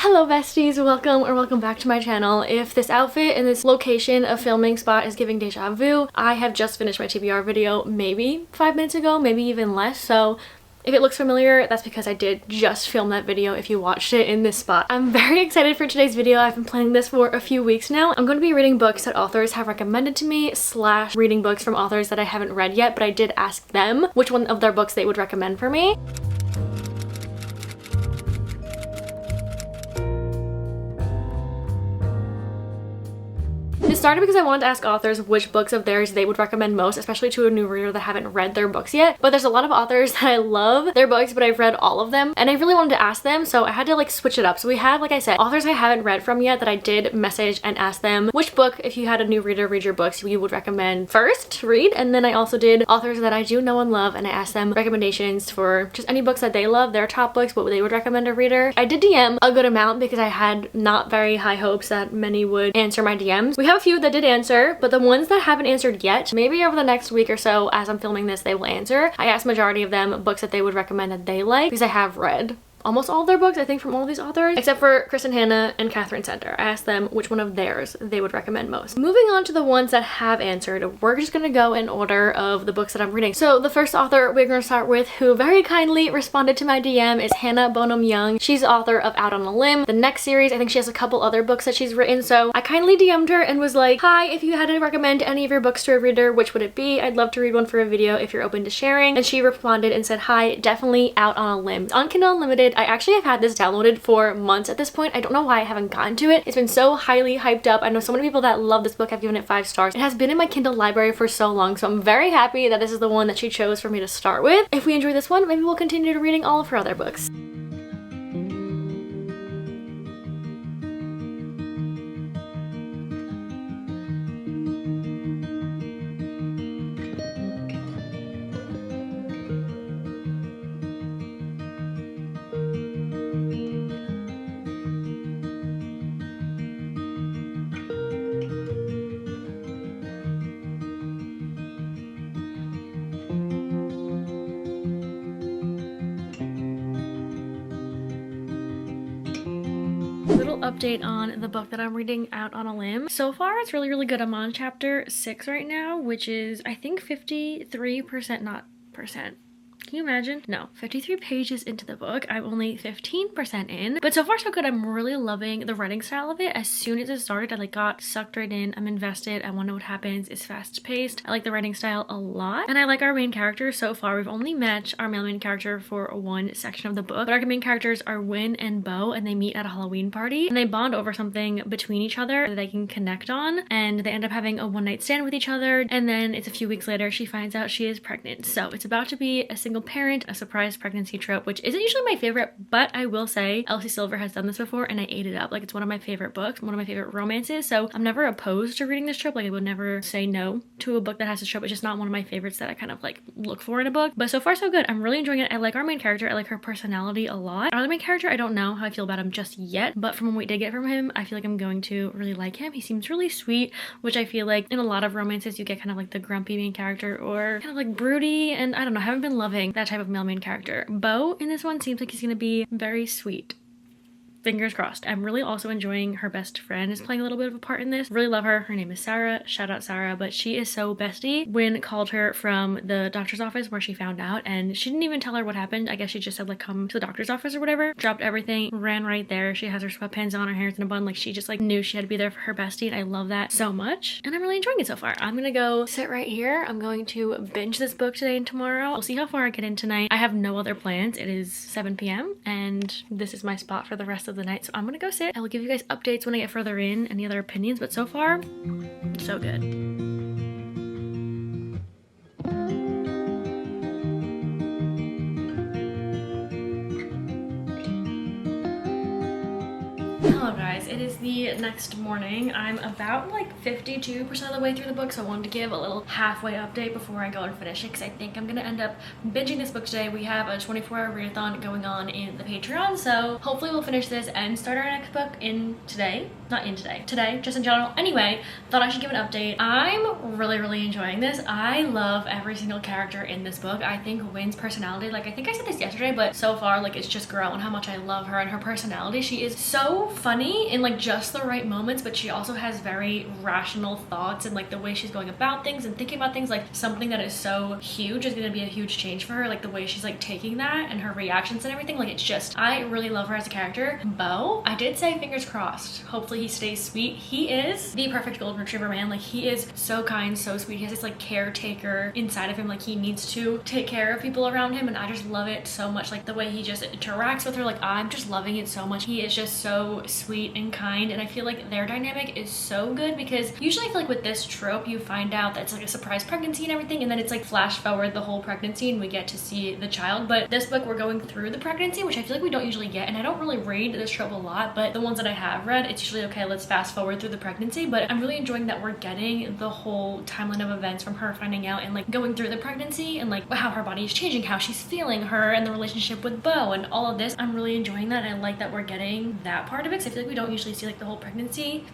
Hello besties, welcome or welcome back to my channel. If this outfit and this location of filming spot is giving deja vu, I have just finished my TBR video maybe 5 minutes ago, maybe even less, so if it looks familiar, that's because I did just film that video if you watched it in this spot. I'm very excited for today's video. I've been planning this for a few weeks now. I'm going to be reading books that authors have recommended to me / reading books from authors that I haven't read yet, but I did ask them which one of their books they would recommend for me. It started because I wanted to ask authors which books of theirs they would recommend most, especially to a new reader that haven't read their books yet. But there's a lot of authors that I love their books, but I've read all of them, and I really wanted to ask them, so I had to like switch it up. So we had, like I said, authors I haven't read from yet that I did message and ask them which book, if you had a new reader read your books, you would recommend first to read. And then I also did authors that I do know and love, and I asked them recommendations for just any books that they love, their top books, what they would recommend a reader. I did DM a good amount because I had not very high hopes that many would answer my DMs. We have a few that did answer, but the ones that haven't answered yet, maybe over the next week or so as I'm filming this, they will answer. I asked majority of them books that they would recommend that they like, because I have read almost all of their books, I think, from all of these authors, except for Kristen Hanna and Catherine Center. I asked them which one of theirs they would recommend most. Moving on to the ones that have answered, we're just gonna go in order of the books that I'm reading. So the first author we're gonna start with, who very kindly responded to my DM, is Hannah Bonam-Young. She's the author of Out on a Limb, the next series. I think she has a couple other books that she's written, so I kindly DM'd her and was like, hi, if you had to recommend any of your books to a reader, which would it be? I'd love to read one for a video if you're open to sharing. And she responded and said, hi, definitely Out on a Limb. It's on Kindle Unlimited. I actually have had this downloaded for months at this point. I don't know why I haven't gotten to it. It's been so highly hyped up. I know so many people that love this book have given it 5 stars. It has been in my Kindle library for so long, so I'm very happy that this is the one that she chose for me to start with. If we enjoy this one, maybe we'll continue to reading all of her other books. Little update on the book that I'm reading, Out on a Limb. So far it's really good. I'm on chapter 6 right now, which is I think 53%, not percent. Can you imagine? No, 53 pages into the book. I'm only 15% in, but so far so good. I'm really loving the writing style of it. As soon as it started, I like got sucked right in. I'm invested. I want to know what happens. It's fast paced. I like the writing style a lot, and I like our main character so far. We've only met our male main character for one section of the book, but our main characters are Wynn and Beau, and they meet at a Halloween party, and they bond over something between each other that they can connect on, and they end up having a one-night stand with each other, and then it's a few weeks later she finds out she is pregnant. So it's about to be a single parent, a surprise pregnancy trope, which isn't usually my favorite, but I will say Elsie Silver has done this before and I ate it up. Like, it's one of my favorite books, one of my favorite romances, so I'm never opposed to reading this trope. Like, I would never say no to a book that has this trope. It's just not one of my favorites that I kind of like look for in a book, but so far so good. I'm really enjoying it. I like our main character. I like her personality a lot. Our other main character, I don't know how I feel about him just yet, but from what we did get from him, I feel like I'm going to really like him. He seems really sweet, which I feel like in a lot of romances you get kind of like the grumpy main character or kind of like broody, and I don't know, I haven't been loving that type of male main character. Beau in this one seems like he's gonna be very sweet. Fingers crossed. I'm really also enjoying her best friend is playing a little bit of a part in this. Really love her. Her name is Sarah. Shout out Sarah, but she is so bestie. Wynn called her from the doctor's office where she found out, and she didn't even tell her what happened. I guess she just said like come to the doctor's office or whatever. Dropped everything, ran right there. She has her sweatpants on, her hair's in a bun. Like, she just like knew she had to be there for her bestie, and I love that so much. And I'm really enjoying it so far. I'm gonna go sit right here. I'm going to binge this book today and tomorrow. We'll see how far I get in tonight. I have no other plans. It is 7 p.m. and this is my spot for the rest of the night, so I'm gonna go sit. I will give you guys updates when I get further in, any other opinions, but so far, so good. Hello guys, it is the next morning. I'm about like 52% of the way through the book, so I wanted to give a little halfway update before I go and finish it, because I think I'm gonna end up binging this book today. We have a 24-hour readathon going on in the Patreon, so hopefully we'll finish this and start our next book in today. not in today, just in general. Anyway, thought I should give an update. I'm really enjoying this. I love every single character in this book. I think Wynn's personality, like I think I said this yesterday, but so far like it's just grown how much I love her and her personality. She is so funny in like just the right moments, but she also has very rational thoughts, and like the way she's going about things and thinking about things, like something that is so huge is going to be a huge change for her, like the way she's like taking that and her reactions and everything. Like it's just, I really love her as a character. Bo, I did say fingers crossed, hopefully he stays sweet. He is the perfect golden retriever, man. Like he is so kind, so sweet. He has this like caretaker inside of him, like he needs to take care of people around him, and I just love it so much. Like the way he just interacts with her, like I'm just loving it so much. He is just so sweet and kind, and I feel like their dynamic is so good, because usually I feel like with this trope you find out that it's like a surprise pregnancy and everything, and then it's like flash forward the whole pregnancy and we get to see the child. But this book we're going through the pregnancy, which I feel like we don't usually get, and I don't really read this trope a lot, but the ones that I have read, it's usually okay, let's fast forward through the pregnancy. But I'm really enjoying that we're getting the whole timeline of events from her finding out and like going through the pregnancy, and like how her body is changing, how she's feeling, her and the relationship with Bo and all of this. I'm really enjoying that, and I like that we're getting that part of it, because I feel like we don't usually see like the whole pregnancy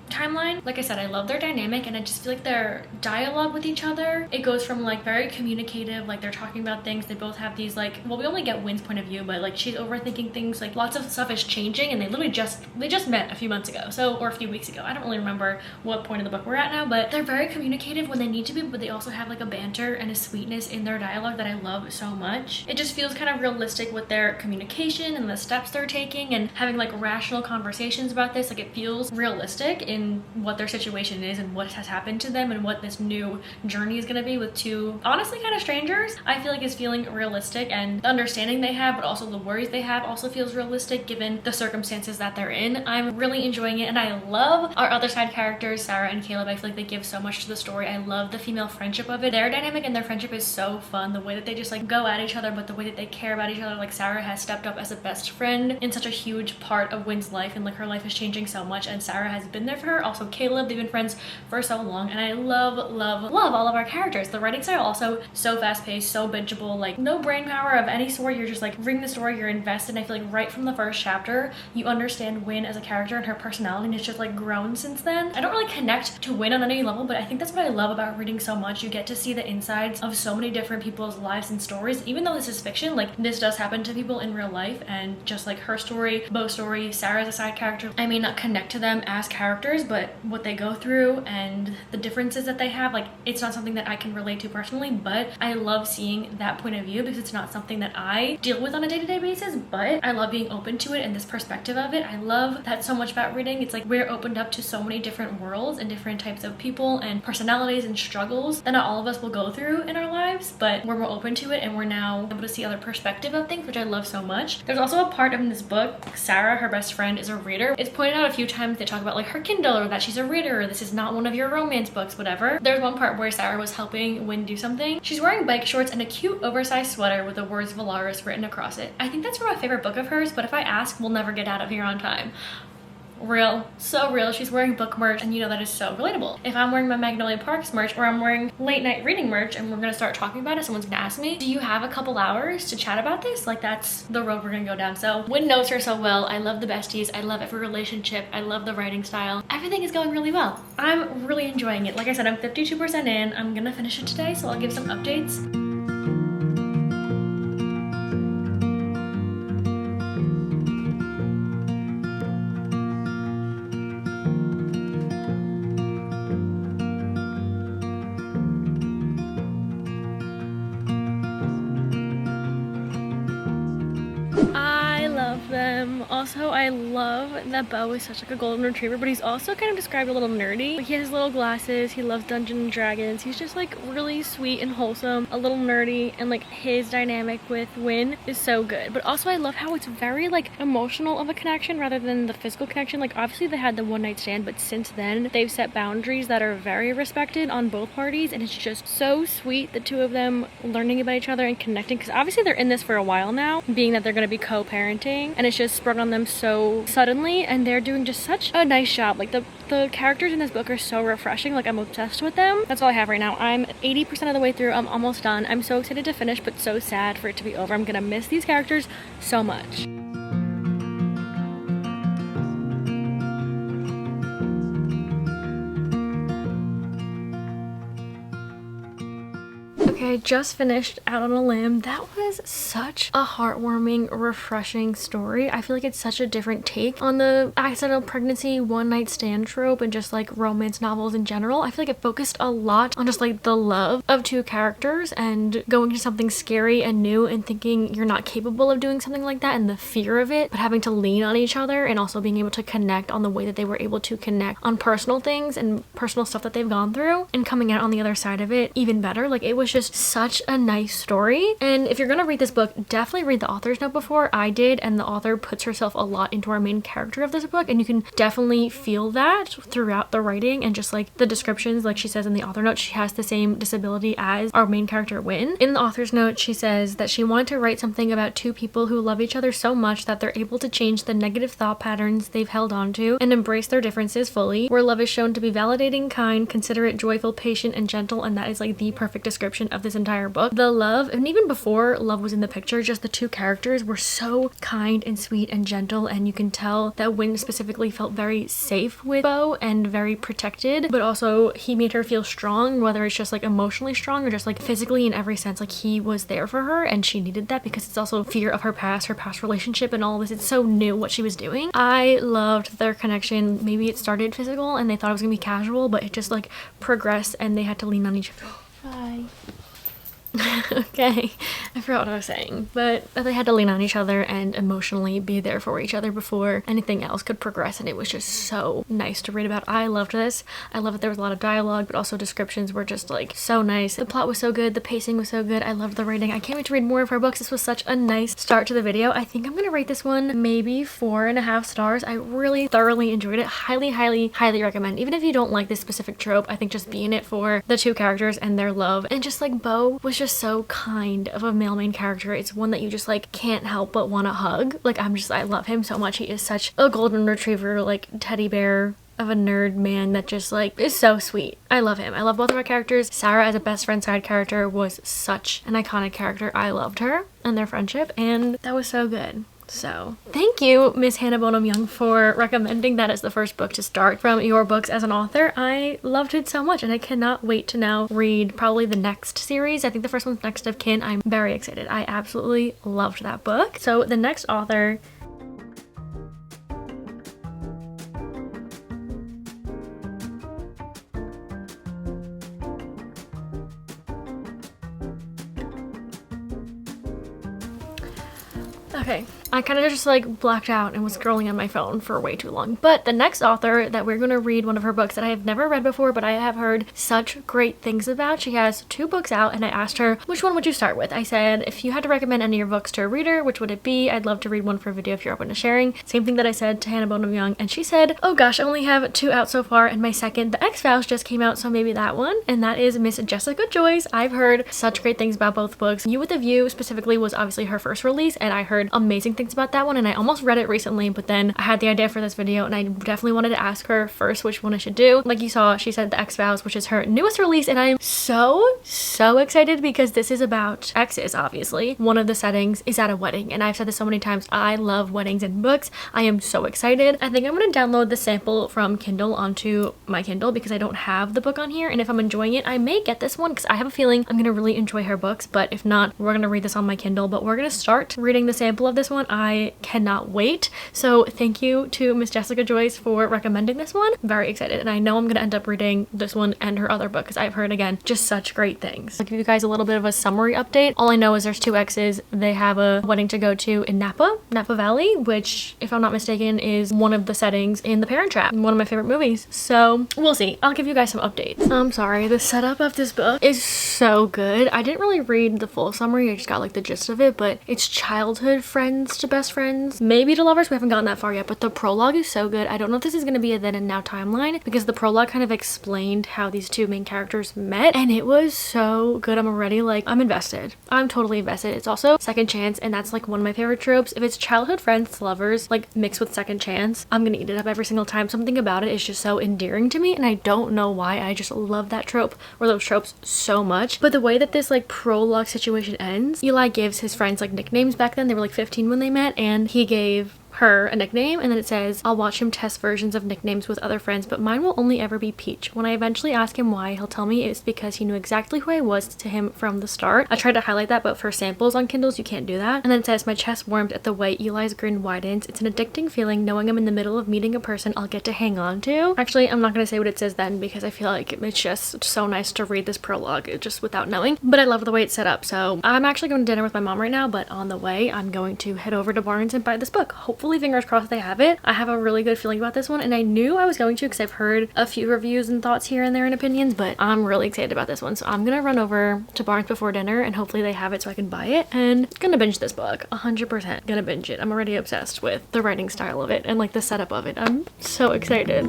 timeline. Like I said, I love their dynamic, and I just feel like their dialogue with each other, it goes from like very communicative, like they're talking about things, they both have these like, well, we only get Wynn's point of view, but like she's overthinking things, like lots of stuff is changing, and they literally just met a few months ago, so, or a few weeks ago, I don't really remember what point of the book we're at now, but they're very communicative when they need to be, but they also have like a banter and a sweetness in their dialogue that I love so much. It just feels kind of realistic with their communication and the steps they're taking and having like rational conversations about this. Like it feels realistic in what their situation is and what has happened to them and what this new journey is going to be with two honestly kind of strangers. I feel like it's feeling realistic, and the understanding they have but also the worries they have also feels realistic given the circumstances that they're in. I'm really enjoying it, and I love our other side characters, Sarah and Caleb. I feel like they give so much to the story. I love the female friendship of it. Their dynamic and their friendship is so fun, the way that they just like go at each other, but the way that they care about each other. Like Sarah has stepped up as a best friend in such a huge part of Wynn's life, and like her life is changing so much, and Sarah has been there for her. Also Caleb, they've been friends for so long, and I love all of our characters. The writing style also so fast-paced, so bingeable, like no brain power of any sort. You're just like reading the story, you're invested, and I feel like right from the first chapter you understand Wynn as a character and her personality, and it's just like grown since then. I don't really connect to Wynn on any level, but I think that's what I love about reading so much. You get to see the insides of so many different people's lives and stories. Even though this is fiction, like this does happen to people in real life, and just like her story, Bo's story, Sarah's a side character, I may not connect to them as characters, but what they go through and the differences that they have, like it's not something that I can relate to personally, but I love seeing that point of view because it's not something that I deal with on a day-to-day basis, but I love being open to it and this perspective of it. I love that so much about reading. It's like we're opened up to so many different worlds and different types of people and personalities and struggles that not all of us will go through in our lives, but we're more open to it and we're now able to see other perspective of things, which I love so much. There's also a part of this book, Sarah, her best friend, is a reader. It's pointed out a few times. They talk about like her Kindle, or that she's a reader, or this is not one of your romance books, whatever. There's one part where Sarah was helping Wynn do something. She's wearing bike shorts and a cute oversized sweater with the words Valaris written across it. I think that's from a favorite book of hers, but if I ask, we'll never get out of here on time. Real, so real. She's wearing book merch, and you know that is so relatable. If I'm wearing my Magnolia Parks merch, or I'm wearing late night reading merch and we're gonna start talking about it, someone's gonna ask me, do you have a couple hours to chat about this? Like that's the road we're gonna go down. So Wynn knows her so well. I love the besties, I love every relationship, I love the writing style. Everything is going really well. I'm really enjoying it. Like I said, I'm 52% in. I'm gonna finish it today, so I'll give some updates. Also, I love that Bo is such like a golden retriever, but he's also kind of described a little nerdy. Like, he has little glasses, he loves Dungeons and Dragons, he's just like really sweet and wholesome, a little nerdy, and like his dynamic with Wynn is so good. But also I love how it's very like emotional of a connection rather than the physical connection. Like obviously they had the one night stand, but since then they've set boundaries that are very respected on both parties, and it's just so sweet, the two of them learning about each other and connecting, because obviously they're in this for a while now, being that they're going to be co-parenting, and it's just sprung on them so suddenly, and they're doing just such a nice job. Like the characters in this book are so refreshing. Like I'm obsessed with them. That's all I have right now. I'm 80% of the way through. I'm almost done. I'm so excited to finish, but so sad for it to be over. I'm gonna miss these characters so much. Okay, I just finished Out on a Limb. That was such a heartwarming, refreshing story. I feel like it's such a different take on the accidental pregnancy one night stand trope and just like romance novels in general. I feel like it focused a lot on just like the love of two characters and going to something scary and new and thinking you're not capable of doing something like that and the fear of it, but having to lean on each other and also being able to connect on the way that they were able to connect on personal things and personal stuff that they've gone through and coming out on the other side of it even better. Like, it was just such a nice story. And if you're gonna read this book, definitely read the author's note before. I did, and the author puts herself a lot into our main character of this book, and you can definitely feel that throughout the writing and just like the descriptions. Like she says in the author note, she has the same disability as our main character Wynn. In the author's note, she says that she wanted to write something about two people who love each other so much that they're able to change the negative thought patterns they've held on to and embrace their differences fully, where love is shown to be validating, kind, considerate, joyful, patient, and gentle. And that is like the perfect description of this entire book. The love, and even before love was in the picture, just the two characters were so kind and sweet and gentle, and you can tell that Wynn specifically felt very safe with Beau and very protected, but also he made her feel strong, whether it's just like emotionally strong or just like physically in every sense. Like, he was there for her and she needed that because it's also fear of her past relationship and all this. It's so new what she was doing. I loved their connection. Maybe it started physical and they thought it was gonna be casual, but it just like progressed and they had to lean on each other. Bye. Okay, I forgot what I was saying, but they had to lean on each other and emotionally be there for each other before anything else could progress, and it was just so nice to read about. I loved this. I love that there was a lot of dialogue, but also descriptions were just like so nice. The plot was so good, the pacing was so good. I loved the writing. I can't wait to read more of her books. This was such a nice start to the video. I think I'm gonna rate this one maybe 4.5 stars. I really thoroughly enjoyed it. Highly recommend. Even if you don't like this specific trope, I think just being it for the two characters and their love, and just like Beau was just so kind of a male main character. It's one that you just like can't help but want to hug. Like, I love him so much. He is such a golden retriever, like teddy bear of a nerd man that just like is so sweet. I love him. I love both of our characters. Sarah as a best friend side character was such an iconic character. I loved her and their friendship, and that was so good. So thank you, Miss Hannah Bonam-Young, for recommending that as the first book to start from your books as an author. I loved it so much and I cannot wait to now read probably the next series. I think the first one's Next of Kin. I'm very excited. I absolutely loved that book. So the next author okay, I kind of just like blacked out and was scrolling on my phone for way too long. But the next author that we're going to read one of her books that I have never read before, but I have heard such great things about. She has 2 books out, and I asked her, which one would you start with? I said, if you had to recommend any of your books to a reader, which would it be? I'd love to read one for a video if you're open to sharing. Same thing that I said to Hannah Bonam-Young, and she said, oh gosh, I only have 2 out so far, and my second, The X-Files, just came out, so maybe that one. And that is Miss Jessica Joyce. I've heard such great things about both books. You with a View specifically was obviously her first release, and I heard amazing things about that one, and I almost read it recently, but then I had the idea for this video and I definitely wanted to ask her first which one I should do. Like you saw, she said The X-Files, which is her newest release, and I'm so excited because this is about exes. Obviously, one of the settings is at a wedding, and I've said this so many times, I love weddings and books. I am so excited. I think I'm gonna download the sample from Kindle onto my Kindle because I don't have the book on here, and if I'm enjoying it, I may get this one because I have a feeling I'm gonna really enjoy her books. But if not, we're gonna read this on my Kindle, but we're gonna start reading the sample of this one. I cannot wait. So thank you to Miss Jessica Joyce for recommending this one. I'm very excited, and I know I'm gonna end up reading this one and her other book because I've heard, again, just such great things. I'll give you guys a little bit of a summary update. All I know is there's 2 exes. They have a wedding to go to in Napa Valley, which, if I'm not mistaken, is one of the settings in The Parent Trap, one of my favorite movies. So we'll see. I'll give you guys some updates. I'm sorry, the setup of this book is so good. I didn't really read the full summary. I just got like the gist of it, but it's childhood friends to best friends, maybe to lovers. We haven't gotten that far yet, but the prologue is so good. I don't know if this is going to be a then and now timeline because the prologue kind of explained how these 2 main characters met, and it was so good. I'm already like, I'm invested. I'm totally invested. It's also second chance, and that's like one of my favorite tropes. If it's childhood friends to lovers like mixed with second chance, I'm gonna eat it up every single time. Something about it is just so endearing to me, and I don't know why. I just love that trope or those tropes so much. But the way that this like prologue situation ends, Eli gives his friends like nicknames. Back then they were like 15 when they met, and he gave her a nickname, and then it says, I'll watch him test versions of nicknames with other friends, but mine will only ever be Peach. When I eventually ask him why, he'll tell me it's because he knew exactly who I was to him from the start. I tried to highlight that, but for samples on Kindles, you can't do that. And then it says, my chest warmed at the way Eli's grin widens. It's an addicting feeling knowing I'm in the middle of meeting a person I'll get to hang on to. Actually, I'm not going to say what it says then because I feel like it's just so nice to read this prologue just without knowing. But I love the way it's set up. So I'm actually going to dinner with my mom right now, but on the way, I'm going to head over to Barnes and buy this book. Hopefully, fingers crossed they have it. I have a really good feeling about this one, and I knew I was going to because I've heard a few reviews and thoughts here and there and opinions, but I'm really excited about this one. So I'm going to run over to Barnes before dinner and hopefully they have it so I can buy it, and gonna binge this book. 100% gonna binge it. I'm already obsessed with the writing style of it and like the setup of it. I'm so excited.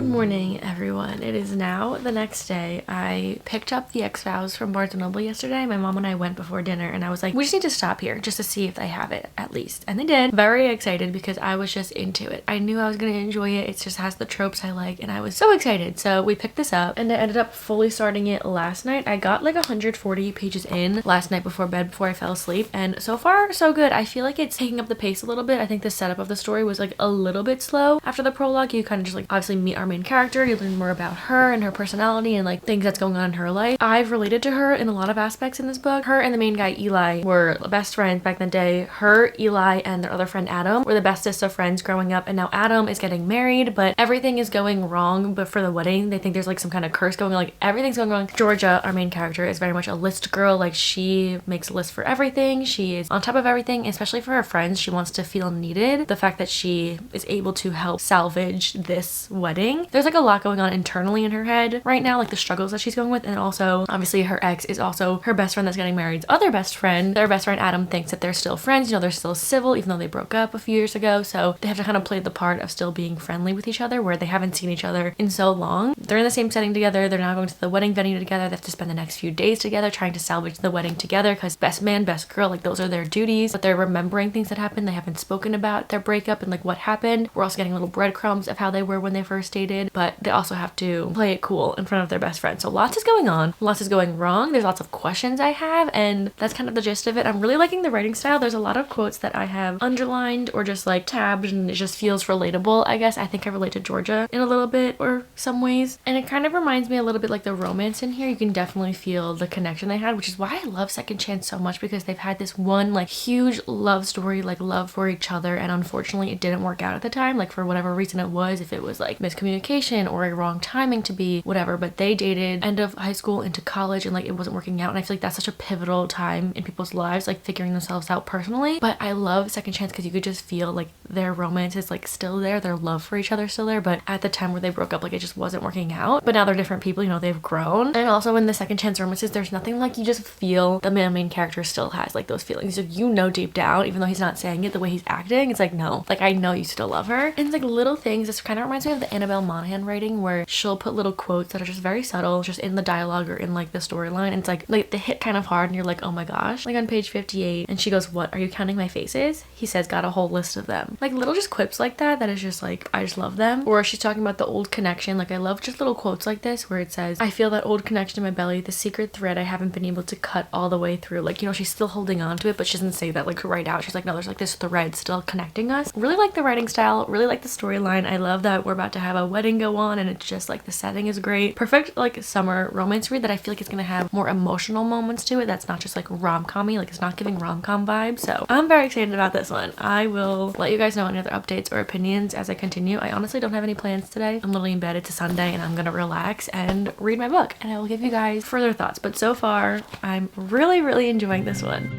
Morning, everyone. It is now the next day. I picked up the X-Files from Barnes & Noble yesterday. My mom and I went before dinner and I was like, we just need to stop here just to see if they have it at least. And they did. Very excited because I was just into it. I knew I was going to enjoy it. It just has the tropes I like and I was so excited. So we picked this up and I ended up fully starting it last night. I got like 140 pages in last night before bed before I fell asleep, and so far so good. I feel like it's taking up the pace a little bit. I think the setup of the story was like a little bit slow. After the prologue, you kind of just like obviously meet our main character, you learn more about her and her personality and like things that's going on in her life. I've related to her in a lot of aspects in this book. Her and the main guy Eli were best friends back in the day. Her, Eli, and their other friend Adam were the bestest of friends growing up, and now Adam is getting married, but everything is going wrong. But for the wedding, they think there's like some kind of curse going on, like everything's going wrong. Georgia, our main character, is very much a list girl. Like she makes a list for everything. She is on top of everything, especially for her friends. She wants to feel needed. The fact that she is able to help salvage this wedding. There's like a lot going on internally in her head right now, like the struggles that she's going with, and also obviously her ex is also her best friend that's getting married's other best friend. Their best friend Adam thinks that they're still friends, you know, they're still civil even though they broke up a few years ago, so they have to kind of play the part of still being friendly with each other where they haven't seen each other in so long. They're in the same setting together, they're now going to the wedding venue together, they have to spend the next few days together trying to salvage the wedding together because best man, best girl, like those are their duties, but they're remembering things that happened. They haven't spoken about their breakup and like what happened. We're also getting little breadcrumbs of how they were when they first dated, but they also have to play it cool in front of their best friend. So lots is going on, lots is going wrong. There's lots of questions I have, and that's kind of the gist of it. I'm really liking the writing style. There's a lot of quotes that I have underlined or just like tabbed, and it just feels relatable, I guess. I think I relate to Georgia in a little bit or some ways, and it kind of reminds me a little bit like the romance in here. You can definitely feel the connection they had, which is why I love Second Chance so much, because they've had this one like huge love story, like love for each other, and unfortunately it didn't work out at the time, like for whatever reason it was, if it was like miscommunication or a wrong timing to be whatever, but they dated end of high school into college and like it wasn't working out, and I feel like that's such a pivotal time in people's lives, like figuring themselves out personally. But I love Second Chance because you could just feel like their romance is like still there, their love for each other still there, but at the time where they broke up, like it just wasn't working out. But now they're different people, you know, they've grown. And also in the Second Chance romances, there's nothing like you just feel the main character still has like those feelings. So you know deep down, even though he's not saying it, the way he's acting, it's like, no, like I know you still love her. And it's like little things. This kind of reminds me of the Annabel Monaghan writing, where she'll put little quotes that are just very subtle, just in the dialogue or in like the storyline, and it's like they hit kind of hard and you're like, oh my gosh. Like on page 58, and she goes, what, are you counting my faces? He says, got a whole list of them. Like little just quips like that is just like, I just love them. Or she's talking about the old connection. Like I love just little quotes like this where it says, I feel that old connection in my belly, the secret thread I haven't been able to cut all the way through. Like, you know, she's still holding on to it, but she doesn't say that like right out. She's like, no, there's like this thread still connecting us. Really like the writing style, really like the storyline. I love that we're about to have a wedding go on, and it's just like the setting is great. Perfect like summer romance read that I feel like it's gonna have more emotional moments to it. That's not just like rom-com-y, like it's not giving rom-com vibes. So I'm very excited about this one. I will let you guys know any other updates or opinions as I continue. I honestly don't have any plans today. I'm literally in bed. It's a Sunday and I'm gonna relax and read my book, and I will give you guys further thoughts. But so far I'm really enjoying this one.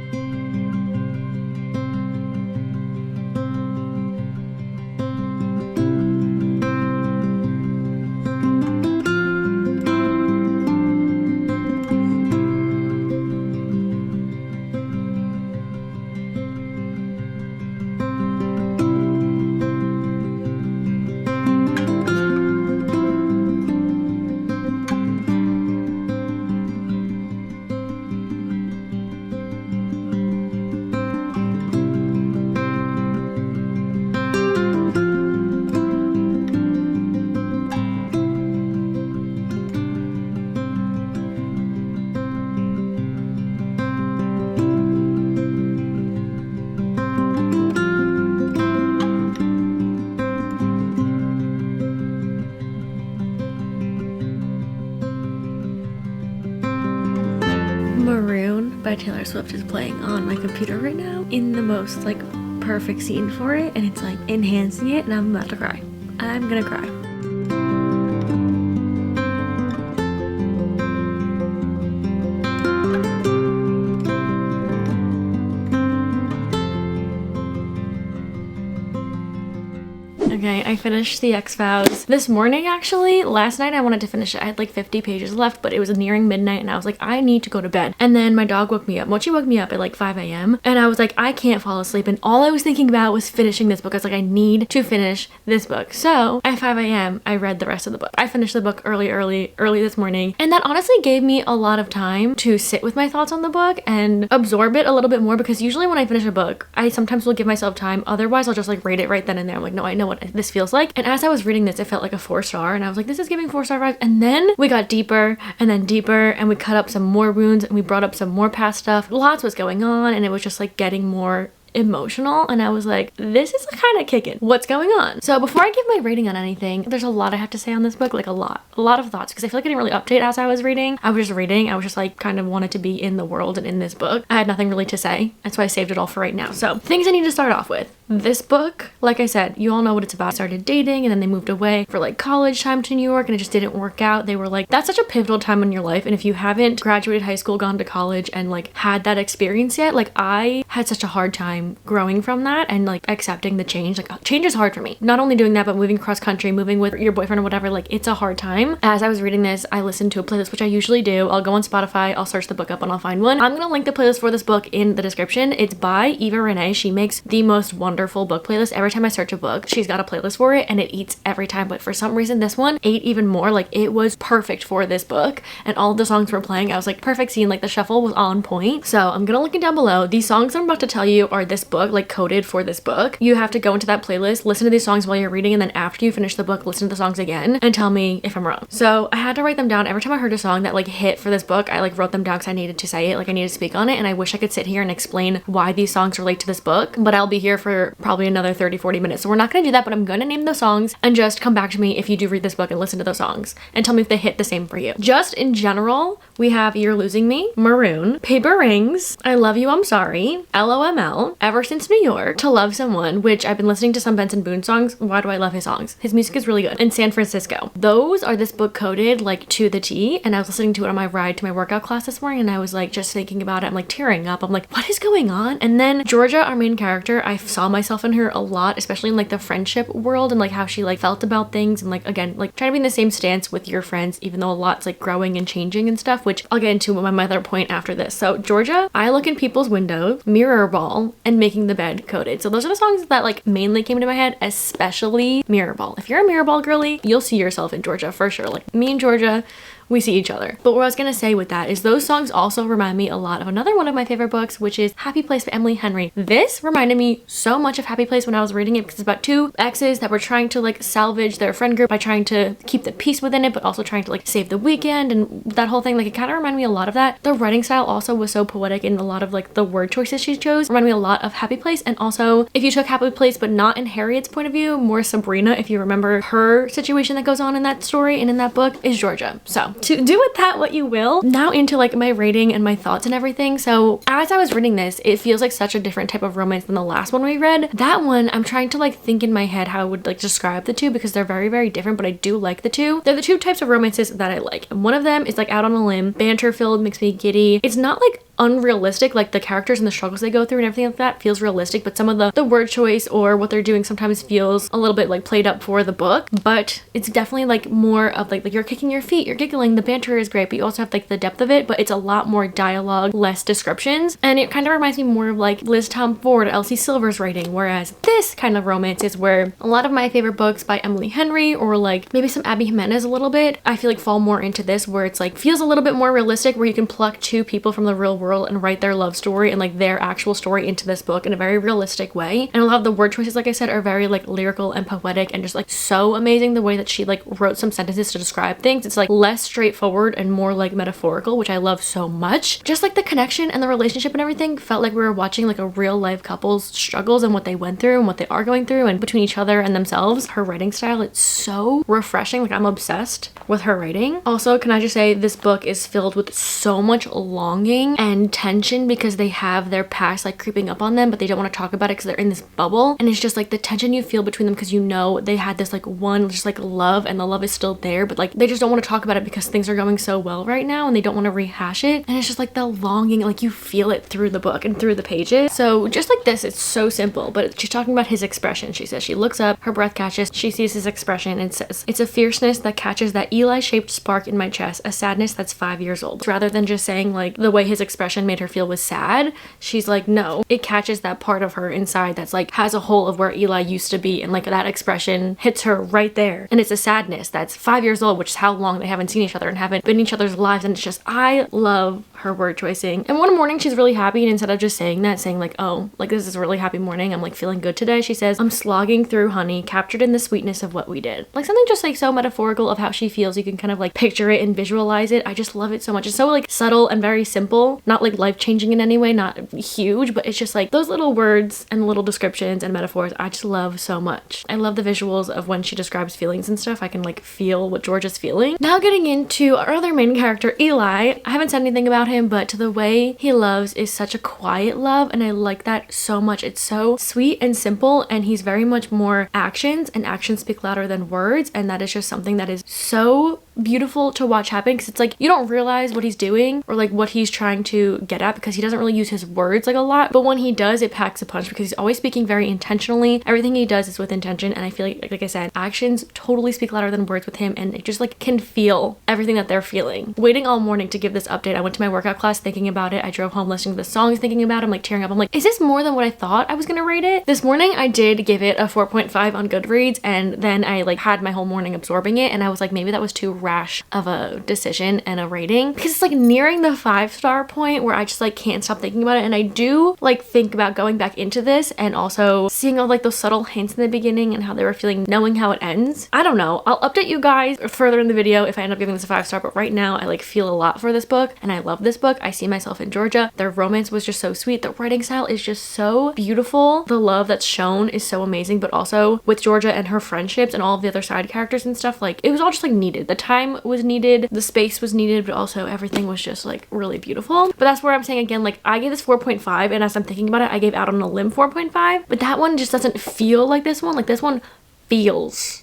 by Taylor Swift is playing on my computer right now in the most like perfect scene for it, and it's like enhancing it, and I'm about to cry. I'm gonna cry. Okay, I finished the X-Files this morning actually. Last night I wanted to finish it. I had like 50 pages left, but it was nearing midnight and I was like, I need to go to bed. And then my dog woke me up. Mochi woke me up at like 5 a.m. and I was like, I can't fall asleep. And all I was thinking about was finishing this book. I was like, I need to finish this book. So at 5 a.m. I read the rest of the book. I finished the book early this morning. And that honestly gave me a lot of time to sit with my thoughts on the book and absorb it a little bit more, because usually when I finish a book, I sometimes will give myself time. Otherwise, I'll just like rate it right then and there. I'm like, no, I know what this feels like. And as I was reading this, it felt like a 4-star, and I was like, this is giving 4-star vibes. And then we got deeper and then deeper, and we cut up some more wounds and we brought up some more past stuff. Lots was going on, and it was just like getting more emotional, and I was like, this is kind of kicking. What's going on? So before I give my rating on anything, there's a lot I have to say on this book, like a lot of thoughts, because I feel like I didn't really update as I was reading. I was just like kind of wanted to be in the world and in this book. I had nothing really to say. That's why I saved it all for right now. So things I need to start off with. This book, like I said, you all know what it's about. I started dating, and then they moved away for like college time to New York, and it just didn't work out. They were like, that's such a pivotal time in your life, and if you haven't graduated high school, gone to college, and like had that experience yet, like I had such a hard time growing from that and like accepting the change. Like change is hard for me. Not only doing that, but moving cross country, moving with your boyfriend or whatever, like it's a hard time. As I was reading this, I listened to a playlist, which I usually do. I'll go on Spotify, I'll search the book up, and I'll find one. I'm gonna link the playlist for this book in the description. It's by Eva Renee. She makes the most wonderful book playlist. Every time I search a book, she's got a playlist for it, and it eats every time. But for some reason, this one ate even more. Like it was perfect for this book, and all of the songs were playing. I was like, perfect scene. Like the shuffle was on point. So I'm gonna link it down below. These songs I'm about to tell you are this book, like coded for this book. You have to go into that playlist, listen to these songs while you're reading, and then after you finish the book, listen to the songs again and tell me if I'm wrong. So I had to write them down. Every time I heard a song that like hit for this book, I like wrote them down because I needed to say it. Like I needed to speak on it, and I wish I could sit here and explain why these songs relate to this book, but I'll be here for probably another 30-40 minutes. So we're not gonna do that, but I'm gonna name the songs and just come back to me if you do read this book and listen to those songs and tell me if they hit the same for you. Just in general, we have You're Losing Me, Maroon, Paper Rings, I Love You, I'm Sorry, LOML, Ever Since New York, To Love Someone, which I've been listening to some Benson Boone songs. Why do I love his songs? His music is really good. And San Francisco. Those are this book coded like to the T, and I was listening to it on my ride to my workout class this morning, and I was like just thinking about it. I'm like tearing up. I'm like, what is going on? And then Georgia, our main character, I saw myself in her a lot, especially in like the friendship world and like how she like felt about things, and like again like trying to be in the same stance with your friends even though a lot's like growing and changing and stuff, which I'll get into my other point after this. So Georgia, I Look in People's Windows, Mirror Ball, and Making the Bed coded. So those are the songs that like mainly came to my head, especially Mirror Ball. If you're a Mirror Ball girly, you'll see yourself in Georgia for sure. Like me and Georgia, we see each other. But what I was gonna say with that is those songs also remind me a lot of another one of my favorite books, which is Happy Place by Emily Henry. This reminded me so much of Happy Place when I was reading it, because it's about two exes that were trying to like salvage their friend group by trying to keep the peace within it, but also trying to like save the weekend and that whole thing. Like it kind of reminded me a lot of that. The writing style also was so poetic, and a lot of like the word choices she chose reminded me a lot of Happy Place. And also if you took Happy Place but not in Harriet's point of view, more Sabrina, if you remember her situation that goes on in that story and in that book, is Georgia. So to do with that what you will. Now into like my rating and my thoughts and everything. So as I was reading this, it feels like such a different type of romance than the last one we read. That one, I'm trying to like think in my head how I would like describe the two, because they're very, very different, but I do like the two. They're the two types of romances that I like. And one of them is like Out on a Limb, banter filled, makes me giddy. It's not like unrealistic, like the characters and the struggles they go through and everything like that feels realistic, but some of the word choice or what they're doing sometimes feels a little bit like played up for the book. But it's definitely like more of like you're kicking your feet, you're giggling, the banter is great, but you also have like the depth of it, but it's a lot more dialogue, less descriptions, and it kind of reminds me more of like Liz Tom Ford, Elsie Silver's writing, whereas this kind of romance is where a lot of my favorite books by Emily Henry or like maybe some Abby Jimenez a little bit, I feel like fall more into this, where it's like feels a little bit more realistic, where you can pluck two people from the real world and write their love story and like their actual story into this book in a very realistic way. And a lot of the word choices, like I said, are very like lyrical and poetic and just like so amazing. The way that she like wrote some sentences to describe things, it's like less straightforward and more like metaphorical, which I love so much. Just like the connection and the relationship and everything felt like we were watching like a real life couple's struggles and what they went through and what they are going through and between each other and themselves. Her writing style, it's so refreshing. Like, I'm obsessed with her writing. Also, can I just say this book is filled with so much longing and tension because they have their past like creeping up on them, but they don't want to talk about it because they're in this bubble. And it's just like the tension you feel between them because you know they had this like one just like love, and the love is still there, but like they just don't want to talk about it because things are going so well right now and they don't want to rehash it. And it's just like the longing, like you feel it through the book and through the pages. So just like this, it's so simple, but she's talking about his expression. She says she looks up, her breath catches, she sees his expression and says, "It's a fierceness that catches that Eli-shaped spark in my chest, a sadness that's 5 years old." Rather than just saying like the way his expression made her feel was sad, she's like, no, it catches that part of her inside that's like has a hole of where Eli used to be, and like that expression hits her right there. And it's a sadness that's 5 years old, which is how long they haven't seen each other and haven't been in each other's lives. And it's just, I love her word choicing. And one morning she's really happy, and instead of just saying that, saying like, oh, like this is a really happy morning, I'm like feeling good today, she says, "I'm slogging through, honey, captured in the sweetness of what we did." Like something just like so metaphorical of how she feels. You can kind of like picture it and visualize it. I just love it so much. It's so like subtle and very simple, not like life-changing in any way, not huge, but it's just like those little words and little descriptions and metaphors I just love so much. I love the visuals of when she describes feelings and stuff. I can like feel what George is feeling. Now getting into our other main character, Eli. I haven't said anything about him, but the way he loves is such a quiet love, and I like that so much. It's so sweet and simple, and he's very much more actions, and actions speak louder than words, and that is just something that is so beautiful to watch happen, because it's like you don't realize what he's doing or like what he's trying to get at because he doesn't really use his words like a lot, but when he does, it packs a punch because he's always speaking very intentionally. Everything he does is with intention, and I feel like I said, actions totally speak louder than words with him, and it just like can feel everything that they're feeling. Waiting all morning to give this update, I went to my workout class thinking about it. I drove home listening to the songs, thinking about it. I'm like tearing up. I'm like, is this more than what I thought I was gonna rate it? This morning I did give it a 4.5 on Goodreads, and then I like had my whole morning absorbing it, and I was like, maybe that was too rash of a decision and a rating, because it's like nearing the 5-star point where I just like can't stop thinking about it. And I do like think about going back into this and also seeing all like those subtle hints in the beginning and how they were feeling, knowing how it ends. I don't know, I'll update you guys further in the video if I end up giving this a 5-star, but right now I like feel a lot for this book, and I love this book. I see myself in Georgia. Their romance was just so sweet. The writing style is just so beautiful. The love that's shown is so amazing, but also with Georgia and her friendships and all of the other side characters and stuff, like it was all just like needed. The time was needed, the space was needed, but also everything was just like really beautiful. But that's where I'm saying again, like I gave this 4.5, and as I'm thinking about it, I gave Out on a Limb 4.5, but that one just doesn't feel like this one. Like this one feels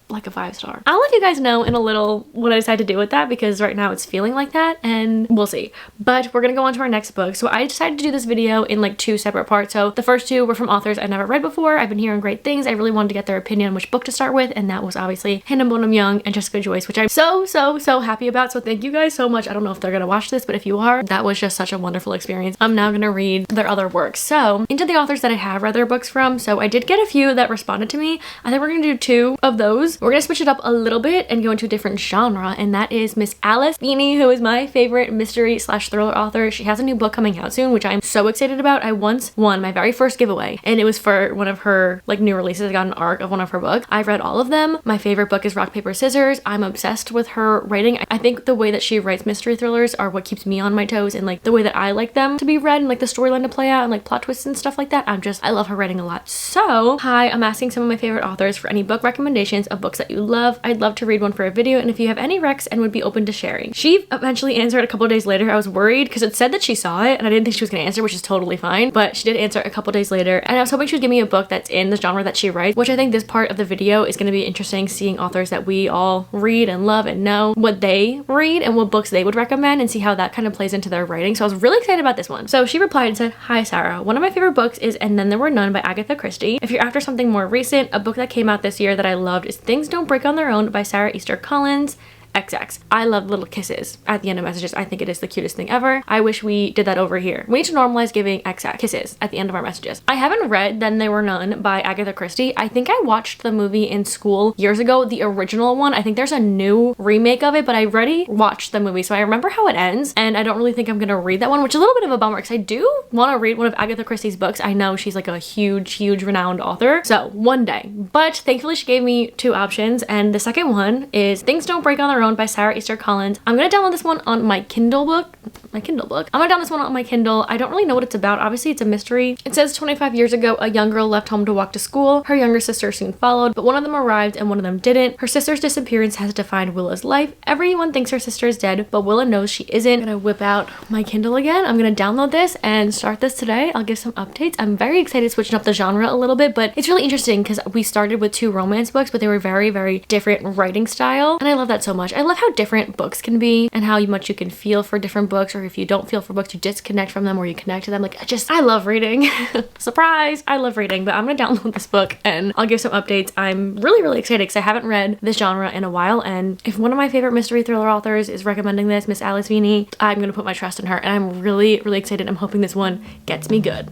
like a 5-star. I'll let you guys know in a little what I decide to do with that, because right now it's feeling like that, and we'll see. But we're gonna go on to our next book. So I decided to do this video in like 2 separate parts. So the first 2 were from authors I never read before. I've been hearing great things. I really wanted to get their opinion on which book to start with, and that was obviously Bonam-Young and Jessica Joyce, which I'm so happy about. So thank you guys so much. I don't know if they're gonna watch this, but if you are, that was just such a wonderful experience. I'm now gonna read their other works. So into the authors that I have read their books from. So I did get a few that responded to me. I think we're gonna do 2 of those. We're gonna switch it up a little bit and go into a different genre, and that is Miss Alice Feeney, who is my favorite mystery / thriller author. She has a new book coming out soon, which I'm so excited about. I once won my very first giveaway, and it was for one of her like new releases. I got an ARC of one of her books. I've read all of them. My favorite book is Rock, Paper, Scissors. I'm obsessed with her writing. I think the way that she writes mystery thrillers are what keeps me on my toes, and like the way that I like them to be read and like the storyline to play out and like plot twists and stuff like that. I love her writing a lot. So hi, I'm asking some of my favorite authors for any book recommendations of books that you love. I'd love to read one for a video, and if you have any recs and would be open to sharing. She eventually answered a couple of days later. I was worried because it said that she saw it, and I didn't think she was going to answer, which is totally fine, but she did answer a couple days later, and I was hoping she would give me a book that's in the genre that she writes, which I think this part of the video is going to be interesting, seeing authors that we all read and love and know what they read and what books they would recommend, and see how that kind of plays into their writing. So I was really excited about this one. So she replied and said, "Hi Sarah, one of my favorite books is And Then There Were None by Agatha Christie. If you're after something more recent, a book that came out this year that I loved is Things Don't Break on Their Own by Sarah Easter Collins. XX. I love little kisses at the end of messages. I think it is the cutest thing ever. I wish we did that over here. We need to normalize giving XX kisses at the end of our messages. I haven't read Then There Were None by Agatha Christie. I think I watched the movie in school years ago, the original one. I think there's a new remake of it, but I already watched the movie, so I remember how it ends, and I don't really think I'm gonna read that one, which is a little bit of a bummer because I do want to read one of Agatha Christie's books. I know she's like a huge renowned author, so one day. But thankfully she gave me 2 options, and the second one is Things Don't Break on Their Own by Sarah Easter Collins. I'm gonna download this one on my Kindle book, my Kindle book. I'm gonna down this one on my Kindle. I don't really know what it's about. Obviously it's a mystery. It says 25 years ago, a young girl left home to walk to school. Her younger sister soon followed, but one of them arrived and one of them didn't. Her sister's disappearance has defined Willa's life. Everyone thinks her sister is dead, but Willa knows she isn't. I'm gonna whip out my Kindle again. I'm gonna download this and start this today. I'll give some updates. I'm very excited switching up the genre a little bit, but it's really interesting because we started with 2 romance books, but they were very, very different writing style. And I love that so much. I love how different books can be and how much you can feel for different books, or if you don't feel for books, you disconnect from them or you connect to them. Like, I love reading. Surprise! I love reading, but I'm gonna download this book and I'll give some updates. I'm really, really excited because I haven't read this genre in a while, and if one of my favorite mystery thriller authors is recommending this, Miss Alice Feeney, I'm gonna put my trust in her, and I'm really, really excited. I'm hoping this one gets me good.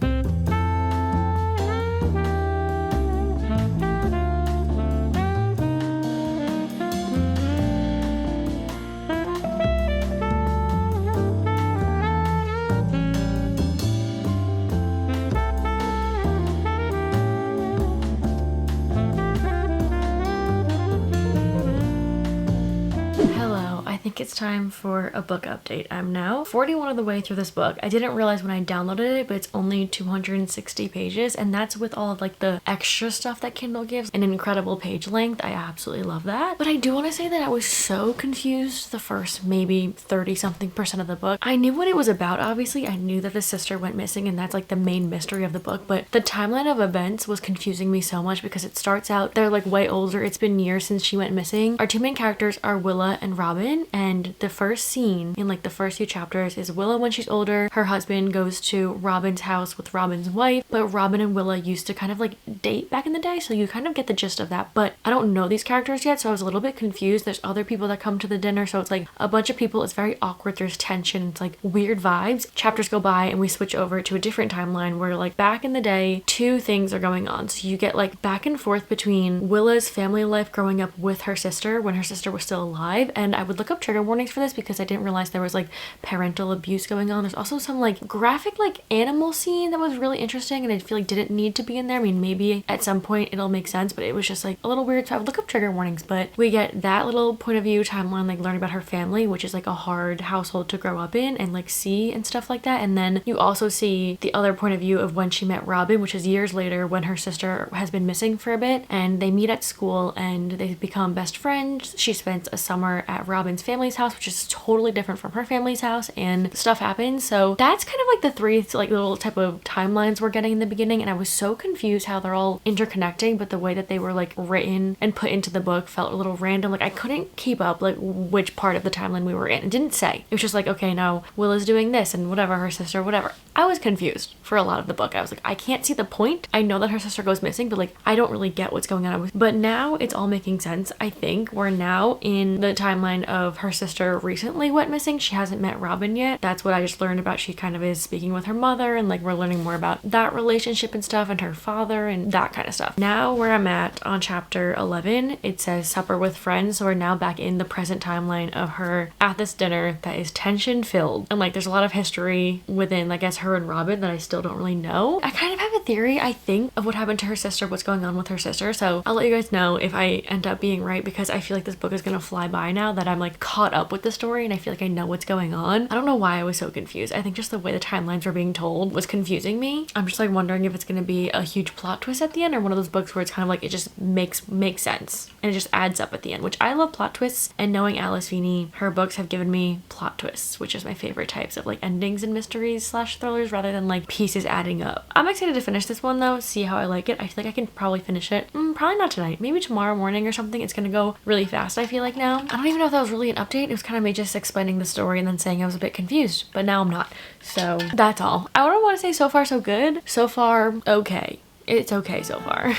I think it's time for a book update. I'm now 41 of the way through this book. I didn't realize when I downloaded it, but it's only 260 pages, and that's with all of like the extra stuff that Kindle gives. An incredible page length. I absolutely love that. But I do want to say that I was so confused the first maybe 30-something% of the book. I knew what it was about, obviously. I knew that the sister went missing, and that's like the main mystery of the book, but the timeline of events was confusing me so much because it starts out, they're like way older. It's been years since she went missing. Our 2 main characters are Willa and Robin, and the first scene in like the first few chapters is Willa when she's older. Her husband goes to Robin's house with Robin's wife, but Robin and Willa used to kind of like date back in the day, so you kind of get the gist of that. But I don't know these characters yet, so I was a little bit confused. There's other people that come to the dinner, so it's like a bunch of people. It's very awkward. There's tension. It's like weird vibes. Chapters go by and we switch over to a different timeline where like back in the day, 2 things are going on. So you get like back and forth between Willa's family life growing up with her sister when her sister was still alive, and I would look up trigger warnings for this because I didn't realize there was like parental abuse going on. There's also some like graphic like animal scene that was really interesting, and I feel like didn't need to be in there. I mean, maybe at some point it'll make sense, but it was just like a little weird, so I would look up trigger warnings. But we get that little point of view timeline, like learning about her family, which is like a hard household to grow up in and like see and stuff like that. And then you also see the other point of view of when she met Robin, which is years later when her sister has been missing for a bit, and they meet at school and they become best friends. She spends a summer at Robin's family's house, which is totally different from her family's house, and stuff happens. So that's kind of like the 3 like little type of timelines we're getting in the beginning, and I was so confused how they're all interconnecting, but the way that they were like written and put into the book felt a little random. Like I couldn't keep up like which part of the timeline we were in. It didn't say. It was just like, okay, now Willa's doing this and whatever, her sister, whatever. I was confused for a lot of the book. I was like, I can't see the point. I know that her sister goes missing, but like I don't really get what's going on. But now it's all making sense. I think we're now in the timeline of her sister recently went missing. She hasn't met Robin yet. That's what I just learned about. She kind of is speaking with her mother, and like we're learning more about that relationship and stuff, and her father and that kind of stuff. Now where I'm at on chapter 11, it says supper with friends, so we're now back in the present timeline of her at this dinner that is tension filled, and like there's a lot of history within, I guess, her and Robin that I still don't really know. I kind of have a theory, I think, of what happened to her sister, what's going on with her sister, so I'll let you guys know if I end up being right, because I feel like this book is gonna fly by now that I'm like caught up with the story and I feel like I know what's going on. I don't know why I was so confused. I think just the way the timelines were being told was confusing me. I'm just like wondering if it's gonna be a huge plot twist at the end, or one of those books where it's kind of like it just makes sense and it just adds up at the end, which I love plot twists, and knowing Alice Feeney, her books have given me plot twists, which is my favorite types of like endings and mysteries / thrillers rather than like pieces adding up. I'm excited to finish this one though, see how I like it. I feel like I can probably finish it. Probably not tonight, maybe tomorrow morning or something. It's gonna go really fast, I feel like now. I don't even know if that was really an update. It was kind of me just explaining the story and then saying I was a bit confused, but now I'm not. So that's all. I don't want to say so far so good. So far, okay. It's okay so far.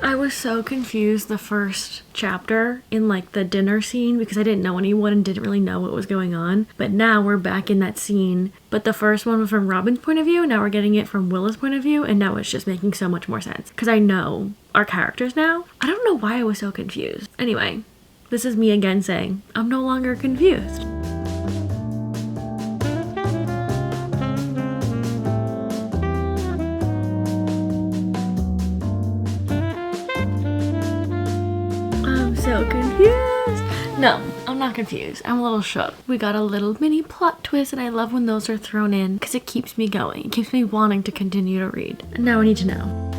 I was so confused the first chapter in like the dinner scene because I didn't know anyone and didn't really know what was going on. But now we're back in that scene. But the first one was from Robin's point of view. Now we're getting it from Willa's point of view. And now it's just making so much more sense because I know our characters now. I don't know why I was so confused. Anyway, this is me again saying I'm no longer confused. No, I'm not confused. I'm a little shook. We got a little mini plot twist, and I love when those are thrown in because it keeps me going. It keeps me wanting to continue to read. And now I need to know.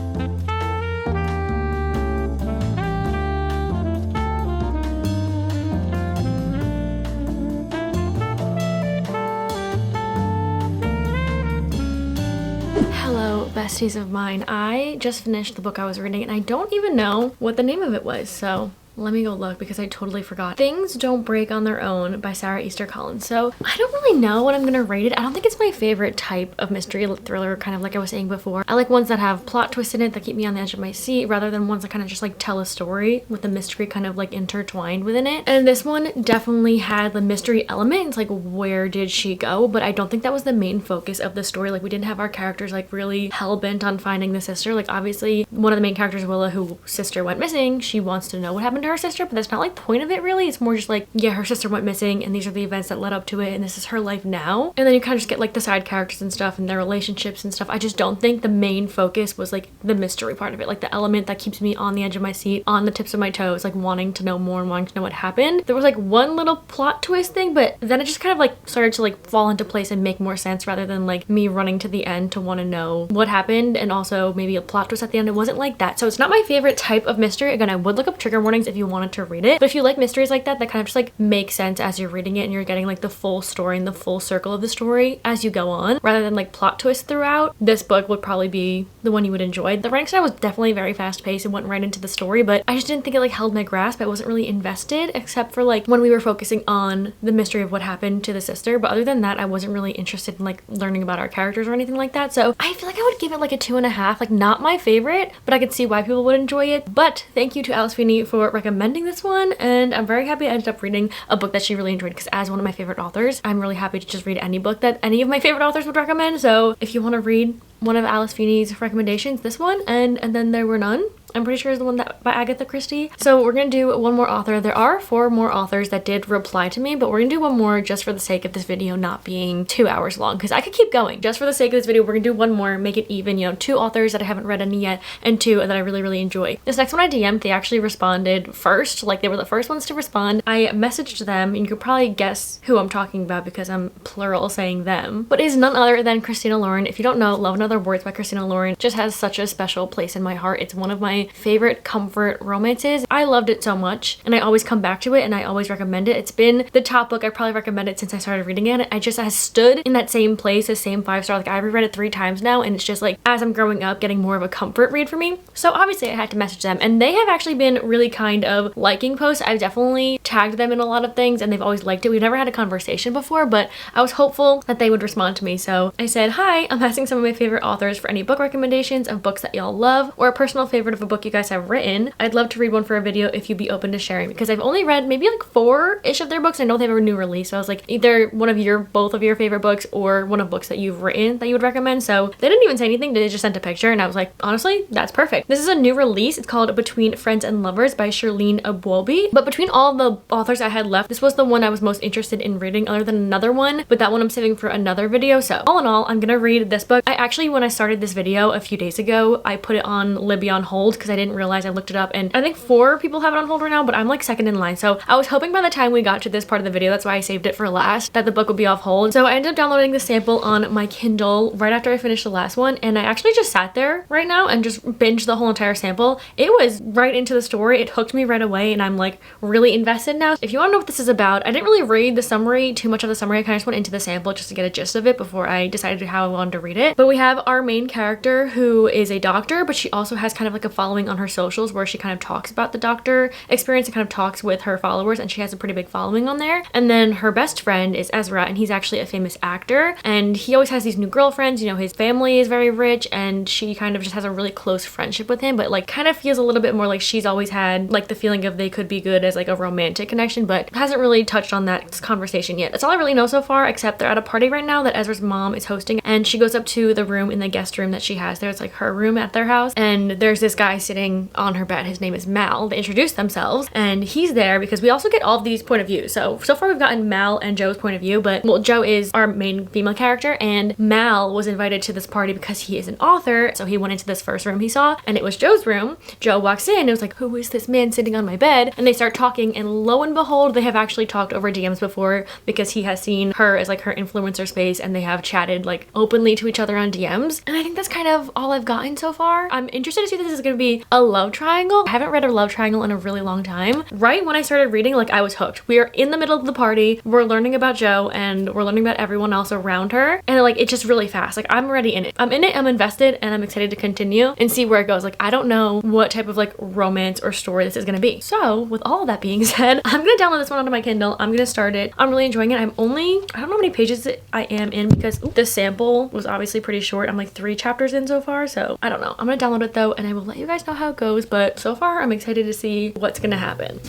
Hello, besties of mine. I just finished the book I was reading, and I don't even know what the name of it was, so let me go look because I totally forgot. Things Don't Break on Their Own by Sarah Easter Collins. So I don't really know what I'm gonna rate it. I don't think it's my favorite type of mystery thriller, kind of like I was saying before. I like ones that have plot twists in it that keep me on the edge of my seat rather than ones that kind of just like tell a story with the mystery kind of like intertwined within it. And this one definitely had the mystery element. It's like, where did she go? But I don't think that was the main focus of the story. Like, we didn't have our characters like really hell-bent on finding the sister. Like, obviously one of the main characters, Willa, whose sister went missing, she wants to know what happened to her sister, but that's not like the point of it really. It's more just like, yeah, her sister went missing and these are the events that led up to it and this is her life now. And then you kind of just get like the side characters and stuff and their relationships and stuff. I just don't think the main focus was like the mystery part of it, like the element that keeps me on the edge of my seat, on the tips of my toes, like wanting to know more and wanting to know what happened. There was like one little plot twist thing, but then it just kind of like started to like fall into place and make more sense rather than like me running to the end to want to know what happened and also maybe a plot twist at the end. It wasn't like that. So it's not my favorite type of mystery. Again, I would look up trigger warnings if you wanted to read it, but if you like mysteries like that kind of just like make sense as you're reading it and you're getting like the full story and the full circle of the story as you go on rather than like plot twists throughout, this book would probably be the one you would enjoy. The writing style was definitely very fast paced and went right into the story, but I just didn't think it like held my grasp. I wasn't really invested except for like when we were focusing on the mystery of what happened to the sister, but other than that I wasn't really interested in like learning about our characters or anything like that. So I feel like I would give it like a 2.5, like not my favorite, but I could see why people would enjoy it. But thank you to Alice Feeney for recommending this one, and I'm very happy I ended up reading a book that she really enjoyed because as one of my favorite authors, I'm really happy to just read any book that any of my favorite authors would recommend. So if you want to read one of Alice Feeney's recommendations, this one, and then There Were None, I'm pretty sure is the one that by Agatha Christie. So we're gonna do one more author. There are 4 more authors that did reply to me, but we're gonna do one more just for the sake of this video not being 2 hours long because I could keep going. Just for the sake of this video, we're gonna do one more, make it even, you know, 2 authors that I haven't read any yet and 2 that I really enjoy. This next one I DM'd, they actually responded first, like they were the first ones to respond. I messaged them, and you could probably guess who I'm talking about because I'm plural saying them, but it is none other than Christina Lauren. If you don't know, Love in Other Words by Christina Lauren just has such a special place in my heart. It's one of my favorite comfort romances. I loved it so much and I always come back to it and I always recommend it. It's been the top book I probably recommended since I started reading it. I just has stood in that same place, the same 5-star. Like I reread it 3 times now and it's just like as I'm growing up getting more of a comfort read for me. So obviously I had to message them and they have actually been really kind of liking posts. I've definitely tagged them in a lot of things and they've always liked it. We've never had a conversation before, but I was hopeful that they would respond to me. So I said, hi, I'm asking some of my favorite authors for any book recommendations of books that y'all love or a personal favorite of a book you guys have written. I'd love to read one for a video if you'd be open to sharing because I've only read maybe like 4-ish of their books. I know they have a new release, so I was like either one of both of your favorite books or one of books that you've written that you would recommend. So they didn't even say anything, they just sent a picture and I was like, honestly, that's perfect. This is a new release. It's called Between Friends and Lovers by Shirlene Abwobi. But between all the authors I had left, this was the one I was most interested in reading other than another one, but that one I'm saving for another video. So all in all, I'm gonna read this book. I actually, when I started this video a few days ago, I put it on Libby on hold because I didn't realize. I looked it up and I think 4 people have it on hold right now, but I'm like second in line. So I was hoping by the time we got to this part of the video, that's why I saved it for last, that the book would be off hold. So I ended up downloading the sample on my Kindle right after I finished the last one, and I actually just sat there right now and just binged the whole entire sample. It was right into the story. It hooked me right away and I'm like really invested now. If you want to know what this is about, I didn't really read the summary, too much of the summary. I kind of just went into the sample just to get a gist of it before I decided how I wanted to read it. But we have our main character who is a doctor, but she also has kind of like a following on her socials where she kind of talks about the doctor experience and kind of talks with her followers, and she has a pretty big following on there. And then her best friend is Ezra, and he's actually a famous actor, and he always has these new girlfriends. You know, his family is very rich and she kind of just has a really close friendship with him, but like kind of feels a little bit more like she's always had like the feeling of they could be good as like a romantic connection, but hasn't really touched on that conversation yet. That's all I really know so far, except they're at a party right now that Ezra's mom is hosting, and she goes up to the room room in the guest room that she has there. It's like her room at their house, and there's this guy sitting on her bed. His name is Mal. They introduce themselves, and he's there because we also get all of these point of views. So far we've gotten Mal and Joe's point of view, but well, Joe is our main female character, and Mal was invited to this party because he is an author. So he went into this first room he saw, and it was Joe's room. Joe walks in and was like, who is this man sitting on my bed? And they start talking, and lo and behold, they have actually talked over DMs before because he has seen her as like her influencer space, and they have chatted like openly to each other on DMs. And I think that's kind of all I've gotten so far. I'm interested to see if this is going to be a love triangle. I haven't read a love triangle in a really long time. Right when I started reading, like I was hooked. We are in the middle of the party, we're learning about Joe, and we're learning about everyone else around her, and like it's just really fast. Like I'm already in it. I'm invested, and I'm excited to continue and see where it goes. Like I don't know what type of like romance or story this is going to be. So with all that being said, I'm going to download this one onto my Kindle. I'm going to start it. I'm really enjoying it. I don't know how many pages I am in because the sample was obviously pretty short. I'm like 3 chapters in so far, so I don't know. I'm going to download it though, and I will let you guys know how it goes, but so far I'm excited to see what's going to happen.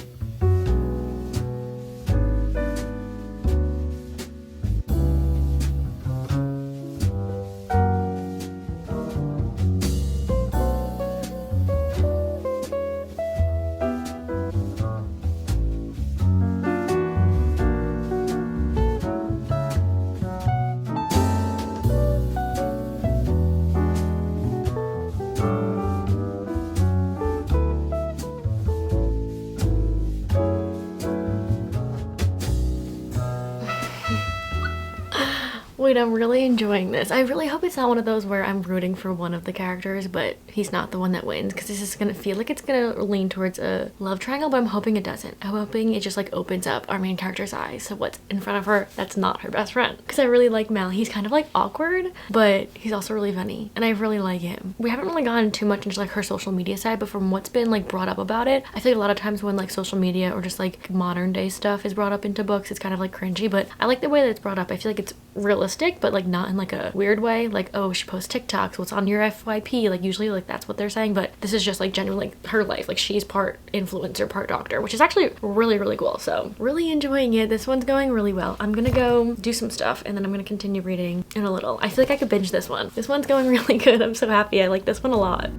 Wait, I'm really enjoying this. I really hope it's not one of those where I'm rooting for one of the characters, but he's not the one that wins, because this is gonna feel like it's gonna lean towards a love triangle, but I'm hoping it doesn't. I'm hoping it just like opens up our main character's eyes. So what's in front of her, that's not her best friend. Because I really like Mal. He's kind of like awkward, but he's also really funny, and I really like him. We haven't really gotten too much into like her social media side, but from what's been like brought up about it, I feel like a lot of times when like social media or just like modern day stuff is brought up into books, it's kind of like cringy, but I like the way that it's brought up. I feel like it's realistic, but like not in like a weird way, like, oh, she posts TikToks, what's on your FYP, like usually like that's what they're saying, but this is just like genuinely like her life. Like she's part influencer, part doctor, which is actually really, really cool. So really enjoying it. This one's going really well. I'm gonna go do some stuff, and then I'm gonna continue reading in a little. I feel like I could binge this one. This one's going really good. I'm so happy. I like this one a lot.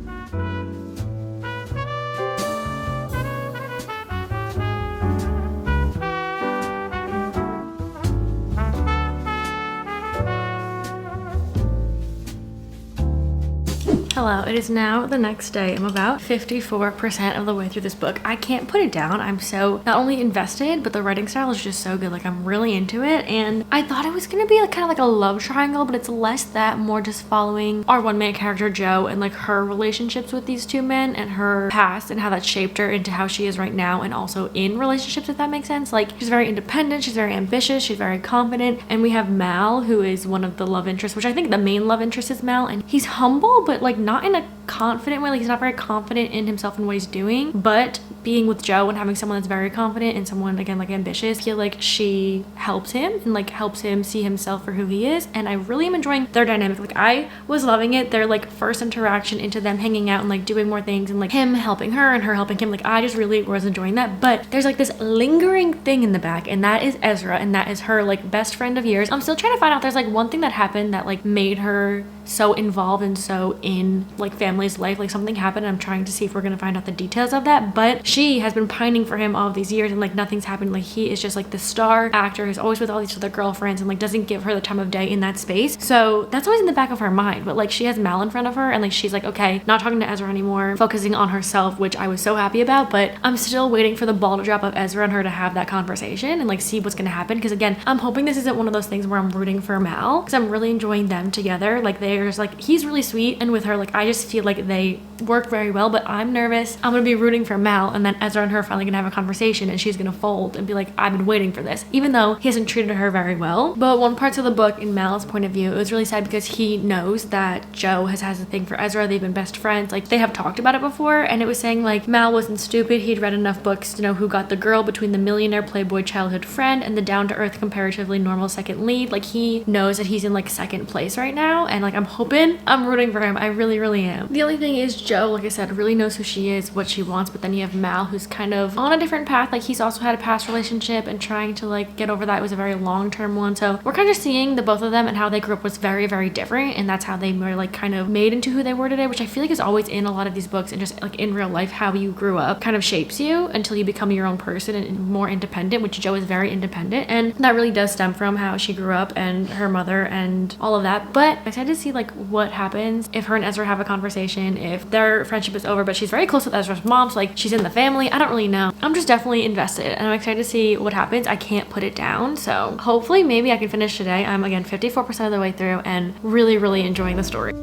Hello, it is now the next day. I'm about 54% of the way through this book. I can't put it down. I'm so not only invested, but the writing style is just so good. Like I'm really into it, and I thought it was gonna be like kind of like a love triangle, but it's less that, more just following our one main character Joe and like her relationships with these two men and her past and how that shaped her into how she is right now, and also in relationships, if that makes sense. Like she's very independent, she's very ambitious, she's very confident, and we have Mal, who is one of the love interests, which I think the main love interest is Mal, and he's humble, but like not in a confident way. Like he's not very confident in himself and what he's doing, but being with Joe and having someone that's very confident and someone again like ambitious, I feel like she helps him and like helps him see himself for who he is, and I really am enjoying their dynamic. Like I was loving it. Their like first interaction into them hanging out and like doing more things, and like him helping her and her helping him. Like I just really was enjoying that, but there's like this lingering thing in the back, and that is Ezra, and that is her like best friend of years. I'm still trying to find out. There's like one thing that happened that like made her so involved and so in like family's life. Like something happened, and I'm trying to see if we're gonna find out the details of that, but she has been pining for him all of these years, and like nothing's happened. Like he is just like the star actor who's always with all these other girlfriends and like doesn't give her the time of day in that space. So that's always in the back of her mind, but like she has Mal in front of her, and like she's like, okay, not talking to Ezra anymore, focusing on herself, which I was so happy about. But I'm still waiting for the ball to drop of Ezra and her to have that conversation and like see what's gonna happen, because again, I'm hoping this isn't one of those things where I'm rooting for Mal, because I'm really enjoying them together. Like there's like, he's really sweet, and with her, like I just feel like they work very well, but I'm nervous. I'm gonna be rooting for Mal, and then Ezra and her are finally gonna have a conversation, and she's gonna fold and be like, I've been waiting for this, even though he hasn't treated her very well. But one part of the book, in Mal's point of view, it was really sad because he knows that Joe has a thing for Ezra. They've been best friends. Like they have talked about it before, and it was saying like Mal wasn't stupid. He'd read enough books to know who got the girl between the millionaire playboy childhood friend and the down-to-earth comparatively normal second lead. Like he knows that he's in like second place right now, and like I'm hoping, I'm rooting for him. I really, really am. The only thing is Jo, like I said, really knows who she is, what she wants, but then you have Mal, who's kind of on a different path. Like, he's also had a past relationship and trying to like get over that. It was a very long-term one. So we're kind of seeing the both of them and how they grew up was very, very different, and that's how they were like kind of made into who they were today, which I feel like is always in a lot of these books, and just like in real life, how you grew up kind of shapes you until you become your own person and more independent, which Jo is very independent, and that really does stem from how she grew up and her mother and all of that. But I'm excited to see like what happens if her and Ezra have a conversation, if their friendship is over. But she's very close with Ezra's mom, so like she's in the family. I don't really know. I'm just definitely invested, and I'm excited to see what happens. I can't put it down, so hopefully maybe I can finish today. I'm again 54% of the way through and really, really enjoying the story.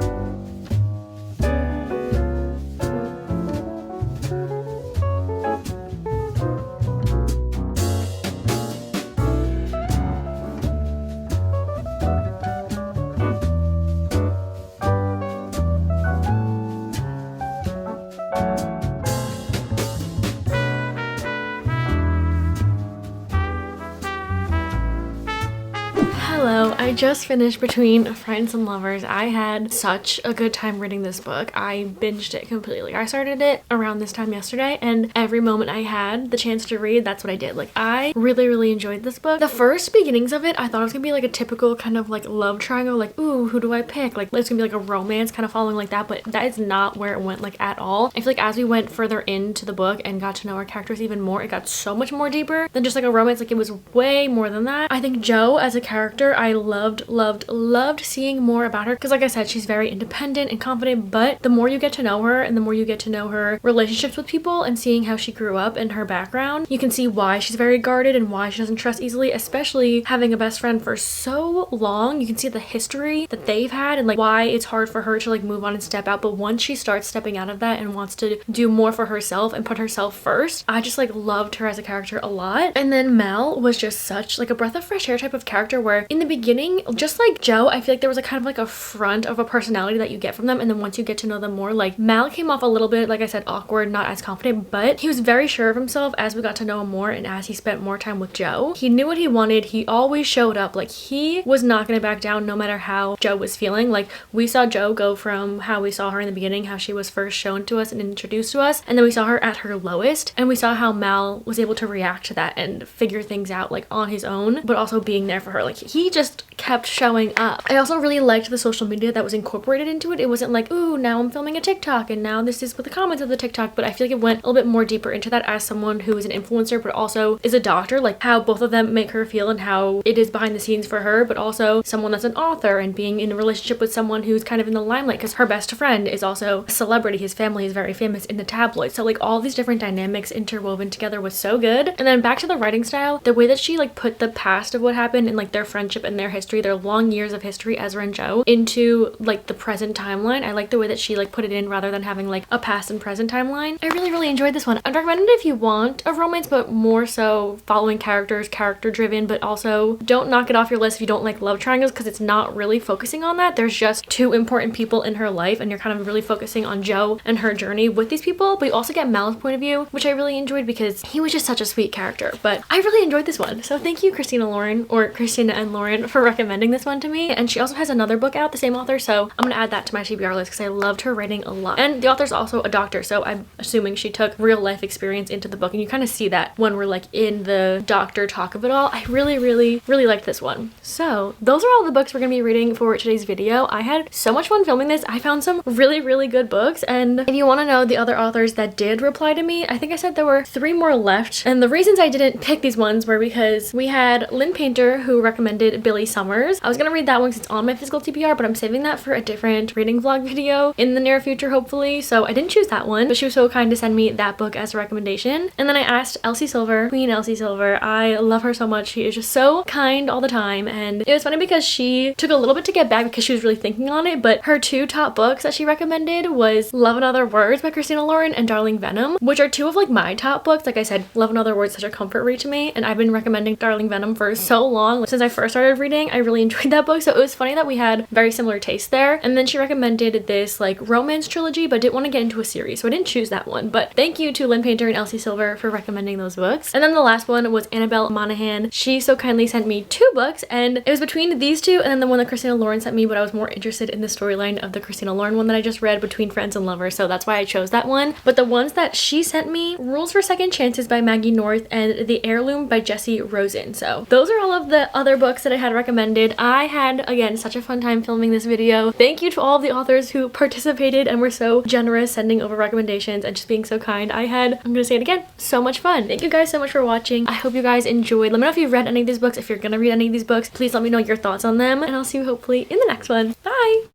Hello, I just finished Between Friends and Lovers. I had such a good time reading this book. I binged it completely. I started it around this time yesterday, and every moment I had the chance to read, that's what I did. Like, I really, really enjoyed this book. The first beginnings of it, I thought it was gonna be like a typical kind of like love triangle, like, ooh, who do I pick? Like, it's gonna be like a romance kind of following like that, but that is not where it went like at all. I feel like as we went further into the book and got to know our characters even more, it got so much more deeper than just like a romance. Like, it was way more than that. I think Jo as a character, I loved seeing more about her, because like I said, she's very independent and confident, but the more you get to know her and the more you get to know her relationships with people and seeing how she grew up and her background, you can see why she's very guarded and why she doesn't trust easily, especially having a best friend for so long. You can see the history that they've had and like why it's hard for her to like move on and step out. But once she starts stepping out of that and wants to do more for herself and put herself first, I just like loved her as a character a lot. And then Mel was just such like a breath of fresh air type of character, where in the beginning, just like Jo, I feel like there was a kind of like a front of a personality that you get from them, and then once you get to know them more, like Mal came off a little bit, like I said, awkward, not as confident, but he was very sure of himself as we got to know him more and as he spent more time with Jo. He knew what he wanted. He always showed up. Like, he was not going to back down no matter how Jo was feeling. Like, we saw Jo go from how we saw her in the beginning, how she was first shown to us and introduced to us, and then we saw her at her lowest, and we saw how Mal was able to react to that and figure things out like on his own, but also being there for her. Like, he just kept showing up. I also really liked the social media that was incorporated into it. It wasn't like, ooh, now I'm filming a TikTok and now this is what the comments of the TikTok, but I feel like it went a little bit more deeper into that as someone who is an influencer but also is a doctor, like how both of them make her feel and how it is behind the scenes for her, but also someone that's an author and being in a relationship with someone who's kind of in the limelight because her best friend is also a celebrity. His family is very famous in the tabloids. So like all these different dynamics interwoven together was so good. And then back to the writing style, the way that she like put the past of what happened and like their friendship and their history, their long years of history, Ezra and Jo, into like the present timeline. I like the way that she like put it in rather than having like a past and present timeline. I really, really enjoyed this one. I'd recommend it if you want a romance, but more so following characters, character driven, but also don't knock it off your list if you don't like love triangles, because it's not really focusing on that. There's just two important people in her life and you're kind of really focusing on Jo and her journey with these people, but you also get Mal's point of view, which I really enjoyed because he was just such a sweet character. But I really enjoyed this one. So thank you, Christina Lauren, or Christina and Lauren, for recommending this one to me. And she also has another book out, the same author, so I'm gonna add that to my TBR list because I loved her writing a lot. And the author's also a doctor, so I'm assuming she took real life experience into the book, and you kind of see that when we're like in the doctor talk of it all. I really, really, really liked this one. So those are all the books we're gonna be reading for today's video. I had so much fun filming this. I found some really, really good books, and if you want to know the other authors that did reply to me, I think I said there were 3 more left, and the reasons I didn't pick these ones were because we had Lynn Painter, who recommended Billy Summers. I was gonna read that one because it's on my physical TBR, but I'm saving that for a different reading vlog video in the near future, hopefully, so I didn't choose that one, but she was so kind to send me that book as a recommendation. And then I asked Elsie Silver, Queen Elsie Silver. I love her so much. She is just so kind all the time, and it was funny because she took a little bit to get back because she was really thinking on it, but her 2 top books that she recommended was Love and Other Words by Christina Lauren and Darling Venom, which are 2 of like my top books. Like I said, Love and Other Words is such a comfort read to me, and I've been recommending Darling Venom for so long. Since I first started reading, I really enjoyed that book. So it was funny that we had very similar tastes there. And then she recommended this like romance trilogy, but didn't want to get into a series, so I didn't choose that one. But thank you to Lynn Painter and Elsie Silver for recommending those books. And then the last one was Annabel Monaghan. She so kindly sent me 2 books, and it was between these 2 and then the one that Christina Lauren sent me, but I was more interested in the storyline of the Christina Lauren one that I just read, Between Friends and Lovers, so that's why I chose that one. But the ones that she sent me, Rules for Second Chances by Maggie North and The Heirloom by Jessie Rosen. So those are all of the other books that I had recommended. I had, again, such a fun time filming this video. Thank you to all of the authors who participated and were so generous sending over recommendations and just being so kind. I had, I'm gonna say it again, so much fun. Thank you guys so much for watching. I hope you guys enjoyed. Let me know if you've read any of these books. If you're gonna read any of these books, please let me know your thoughts on them, and I'll see you hopefully in the next one. Bye!